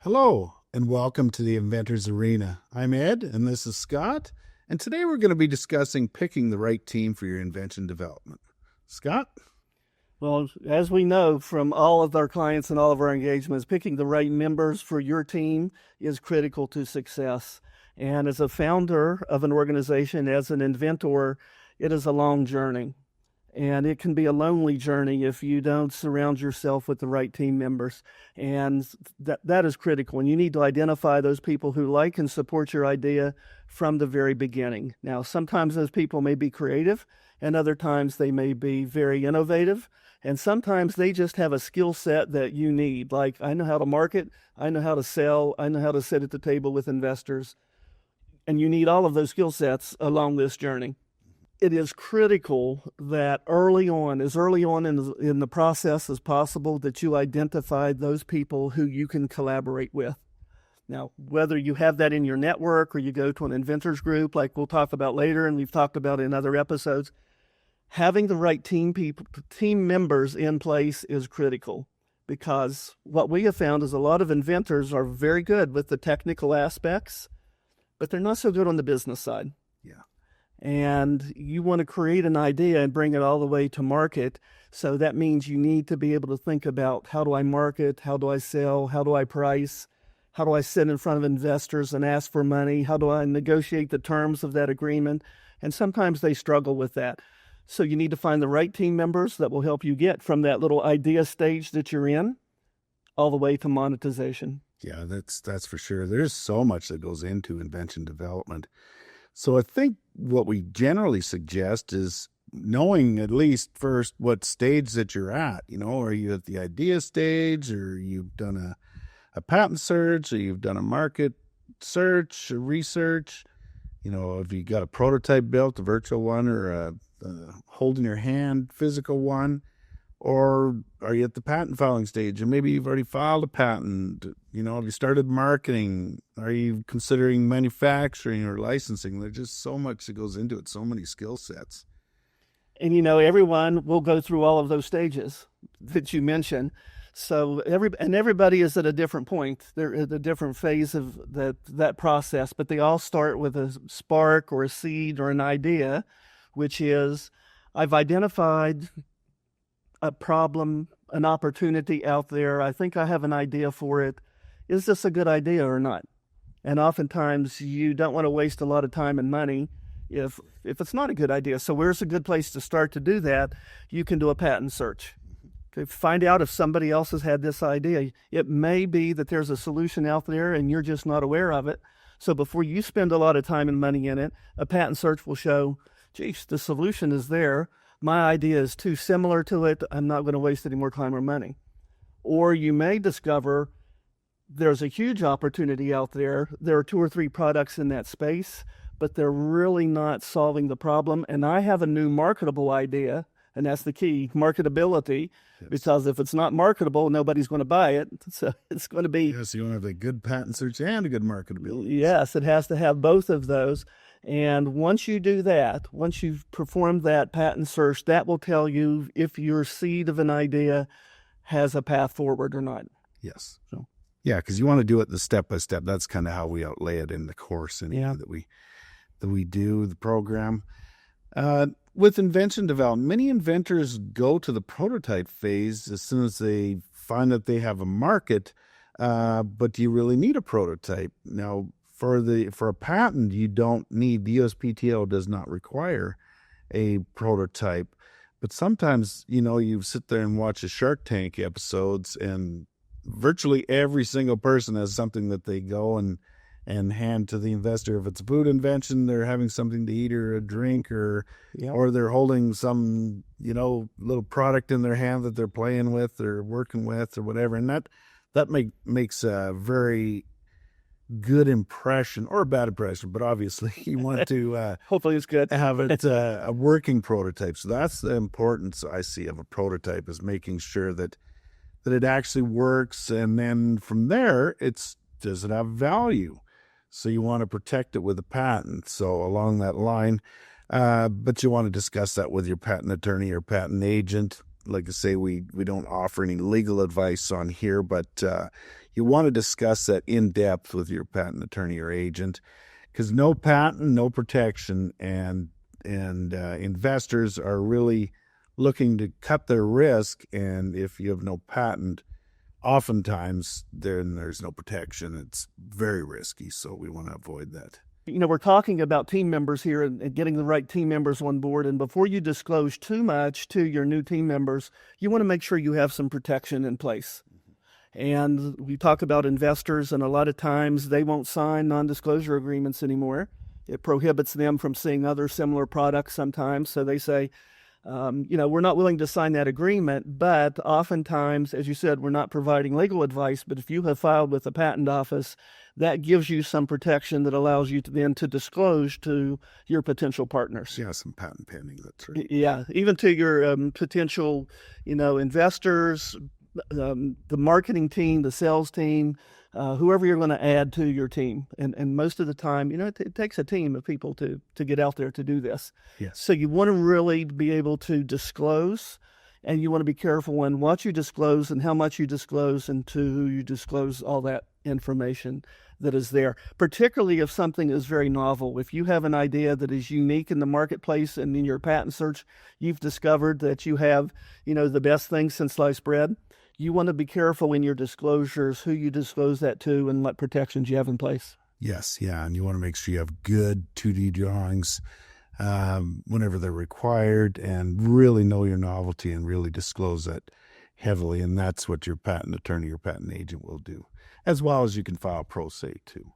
Hello, and welcome to the Inventors Arena. I'm Ed, and this is Scott, and today we're going to be discussing picking the right team for your invention development. Scott? Well, as we know from all of our clients and all of our engagements, picking the right members for your team is critical to success. And as a founder of an organization, as an inventor, it is a long journey. And it can be a lonely journey if you don't surround yourself with the right team members. And that is critical. And you need to identify those people who like and support your idea from the very beginning. Now, sometimes those people may be creative, and other times they may be very innovative. And sometimes they just have a skill set that you need. Like, I know how to market, I know how to sell, I know how to sit at the table with investors. And you need all of those skill sets along this journey. It is critical that early on in the process as possible, that you identify those people who you can collaborate with. Now, whether you have that in your network or you go to an inventors group, like we'll talk about later and we've talked about in other episodes, having the right team members in place is critical, because what we have found is a lot of inventors are very good with the technical aspects, but they're not so good on the business side. Yeah. And you want to create an idea and bring it all the way to market. So that means you need to be able to think about, how do I market? How do I sell? How do I price? How do I sit in front of investors and ask for money? How do I negotiate the terms of that agreement? And sometimes they struggle with that. So you need to find the right team members that will help you get from that little idea stage that you're in all the way to monetization. Yeah, that's for sure. There's so much that goes into invention development. So I think what we generally suggest is knowing at least first what stage that you're at. You know, are you at the idea stage, or you've done a patent search, or you've done a market search, or research? You know, have you got a prototype built, a virtual one, or a hold in your hand physical one? Or are you at the patent filing stage, and maybe you've already filed a patent? You know, have you started marketing? Are you considering manufacturing or licensing? There's just so much that goes into it, so many skill sets. And, you know, everyone will go through all of those stages that you mentioned. So everybody is at a different point. They're at a different phase of that process, but they all start with a spark or a seed or an idea, which is, I've identified a problem, an opportunity out there. I think I have an idea for it. Is this a good idea or not? And oftentimes you don't want to waste a lot of time and money if it's not a good idea. So where's a good place to start to do that? You can do a patent search. Okay, find out if somebody else has had this idea. It may be that there's a solution out there and you're just not aware of it. So before you spend a lot of time and money in it, a patent search will show, geez, the solution is there. My idea is too similar to it. I'm not going to waste any more time or money. Or you may discover there's a huge opportunity out there. There are 2 or 3 products in that space, but they're really not solving the problem. And I have a new marketable idea, and that's the key, marketability. Yes. Because if it's not marketable, nobody's going to buy it. So it's going to be... Yes, you want to have a good patent search and a good marketability. Yes, it has to have both of those. And once you do that, once you've performed that patent search, that will tell you if your seed of an idea has a path forward or not. Yes. So, yeah, because you want to do it the step by step. That's kind of how we outlay it in the course that we do the program. With invention development, many inventors go to the prototype phase as soon as they find that they have a market. But do you really need a prototype? Now, for a patent, you don't need, the USPTO does not require a prototype. But sometimes, you know, you sit there and watch the Shark Tank episodes, and virtually every single person has something that they go and hand to the investor. If it's a food invention, they're having something to eat or a drink, or they're holding some, you know, little product in their hand that they're playing with or working with or whatever. And that makes a very good impression, or a bad impression, but obviously you want to hopefully it's good, have it a working prototype. So that's the importance I see of a prototype, is making sure that it actually works. And then from there, does it have value? So you want to protect it with a patent. So along that line, but you want to discuss that with your patent attorney or patent agent. Like I say, we don't offer any legal advice on here, but you want to discuss that in depth with your patent attorney or agent, because no patent, no protection, and investors are really looking to cut their risk. And if you have no patent, oftentimes then there's no protection. It's very risky, so we want to avoid that. We're talking about team members here and getting the right team members on board. And before you disclose too much to your new team members, you want to make sure you have some protection in place. And we talk about investors, and a lot of times they won't sign non-disclosure agreements anymore. It prohibits them from seeing other similar products sometimes. So they say, we're not willing to sign that agreement, but oftentimes, as you said, we're not providing legal advice. But if you have filed with the patent office, that gives you some protection that allows you to then to disclose to your potential partners. Yeah, some patent pending, that's right. Yeah, even to your potential, investors, the marketing team, the sales team, whoever you're going to add to your team. And most of the time, it takes a team of people to get out there to do this. Yes. So you want to really be able to disclose, and you want to be careful in what you disclose and how much you disclose and to who you disclose all that information that is there, particularly if something is very novel. If you have an idea that is unique in the marketplace and in your patent search, you've discovered that you have, the best thing since sliced bread, you want to be careful in your disclosures, who you disclose that to and what protections you have in place. Yes, yeah, and you want to make sure you have good 2D drawings whenever they're required, and really know your novelty and really disclose that heavily. And that's what your patent attorney or patent agent will do, as well as you can file pro se too.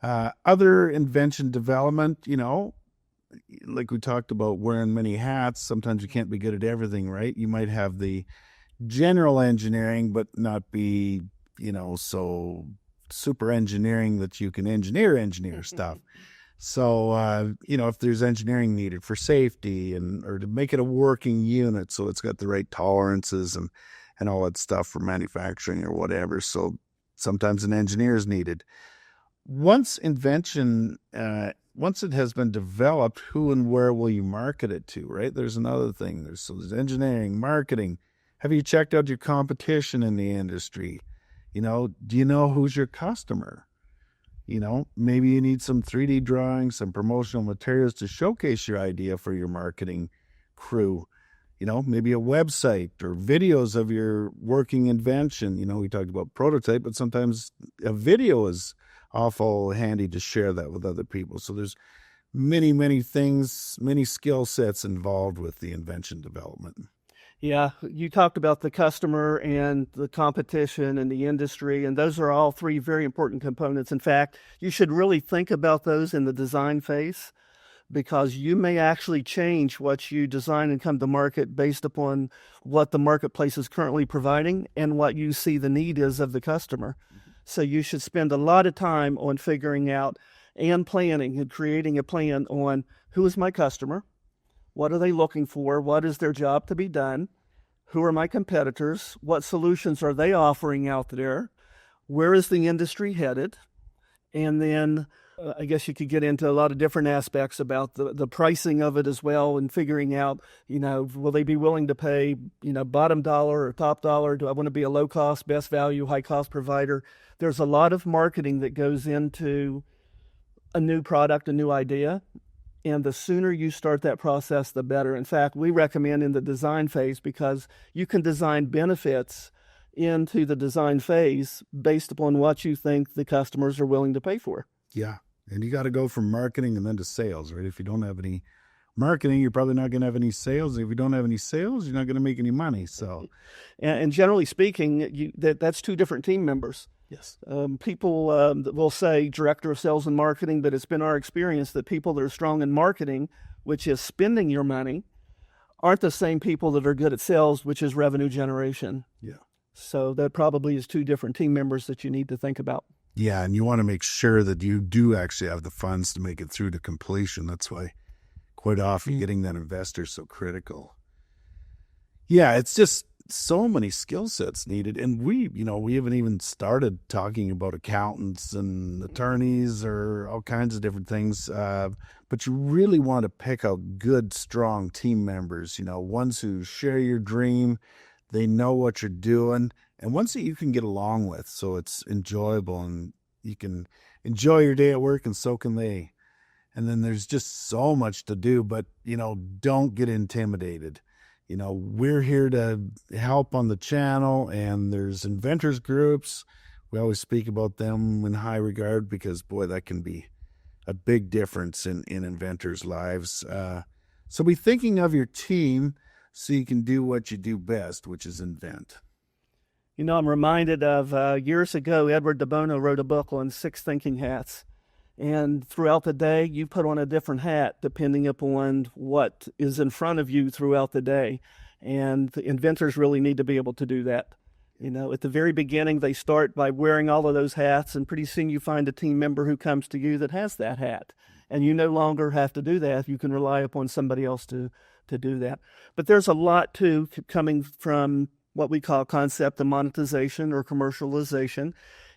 Other invention development, like we talked about wearing many hats, sometimes you can't be good at everything, right? You might have the general engineering, but not be, so super engineering that you can engineer stuff. So, if there's engineering needed for safety or to make it a working unit, so it's got the right tolerances and all that stuff for manufacturing or whatever. So sometimes an engineer is needed. Once it has been developed, who and where will you market it to, right? There's another thing. There's engineering, marketing. Have you checked out your competition in the industry? Do you know who's your customer? Maybe you need some 3D drawings, some promotional materials to showcase your idea for your marketing crew. Maybe a website or videos of your working invention. We talked about prototype, but sometimes a video is awful handy to share that with other people. So there's many, many things, many skill sets involved with the invention development. Yeah, you talked about the customer and the competition and the industry, and those are all three very important components. In fact, you should really think about those in the design phase, because you may actually change what you design and come to market based upon what the marketplace is currently providing and what you see the need is of the customer. So you should spend a lot of time on figuring out and planning and creating a plan on who is my customer, what are they looking for, what is their job to be done, who are my competitors, what solutions are they offering out there, where is the industry headed, and then I guess you could get into a lot of different aspects about the pricing of it as well, and figuring out, will they be willing to pay, bottom dollar or top dollar? Do I want to be a low cost, best value, high cost provider? There's a lot of marketing that goes into a new product, a new idea. And the sooner you start that process, the better. In fact, we recommend in the design phase, because you can design benefits into the design phase based upon what you think the customers are willing to pay for. Yeah. And you got to go from marketing and then to sales, right? If you don't have any marketing, you're probably not going to have any sales. If you don't have any sales, you're not going to make any money. So, and generally speaking, that's two different team members. Yes. People will say director of sales and marketing, but it's been our experience that people that are strong in marketing, which is spending your money, aren't the same people that are good at sales, which is revenue generation. Yeah. So that probably is two different team members that you need to think about. Yeah, and you want to make sure that you do actually have the funds to make it through to completion. That's why quite often getting that investor is so critical. Yeah, it's just so many skill sets needed. And we haven't even started talking about accountants and attorneys or all kinds of different things. But you really want to pick out good, strong team members, ones who share your dream, They know what you're doing, and ones that you can get along with, so it's enjoyable and you can enjoy your day at work, and so can they. And then there's just so much to do, but, don't get intimidated. We're here to help on the channel, and there's inventors groups. We always speak about them in high regard because, boy, that can be a big difference in inventors' lives. So be thinking of your team so you can do what you do best, which is invent. I'm reminded of years ago, Edward de Bono wrote a book on 6 thinking hats. And throughout the day, you put on a different hat depending upon what is in front of you throughout the day. And the inventors really need to be able to do that. At the very beginning, they start by wearing all of those hats, and pretty soon you find a team member who comes to you that has that hat. And you no longer have to do that. You can rely upon somebody else to do that. But there's a lot, too, coming from what we call concept and monetization or commercialization.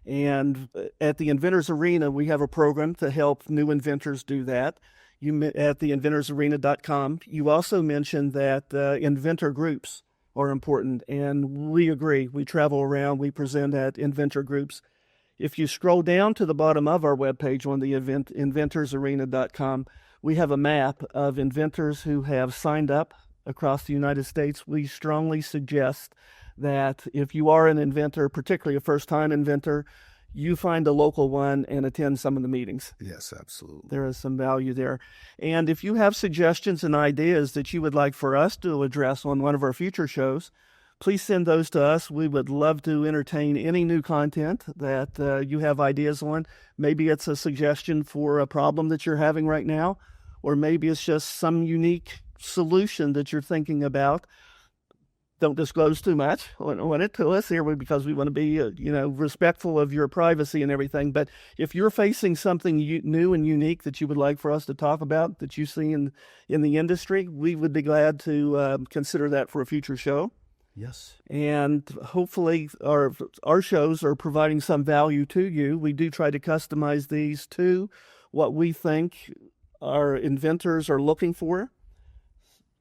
And at the Inventors Arena, we have a program to help new inventors do that. At the inventorsarena.com, you also mentioned that inventor groups are important, and we agree. We travel around, we present at inventor groups. If you scroll down to the bottom of our webpage on the inventorsarena.com, we have a map of inventors who have signed up across the United States. We strongly suggest that if you are an inventor, particularly a first-time inventor, you find a local one and attend some of the meetings. Yes, absolutely. There is some value there. And if you have suggestions and ideas that you would like for us to address on one of our future shows, please send those to us. We would love to entertain any new content that you have ideas on. Maybe it's a suggestion for a problem that you're having right now, or maybe it's just some unique solution that you're thinking about. Don't disclose too much on it to us here because we want to be, respectful of your privacy and everything. But if you're facing something new and unique that you would like for us to talk about that you see in the industry, we would be glad to consider that for a future show. Yes. And hopefully our shows are providing some value to you. We do try to customize these to what we think our inventors are looking for.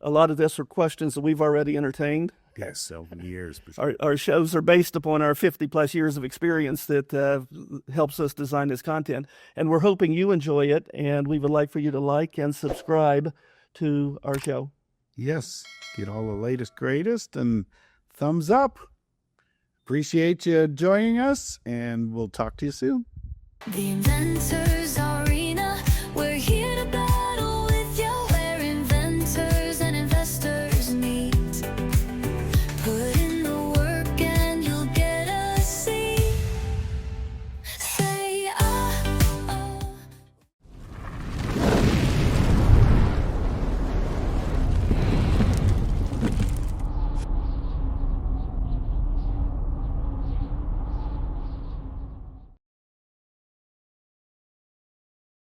A lot of this are questions that we've already entertained. Yes, so many years. Our shows are based upon our 50-plus years of experience that helps us design this content. And we're hoping you enjoy it, and we would like for you to like and subscribe to our show. Yes, get all the latest, greatest, and thumbs up. Appreciate you joining us, and we'll talk to you soon. The inventors are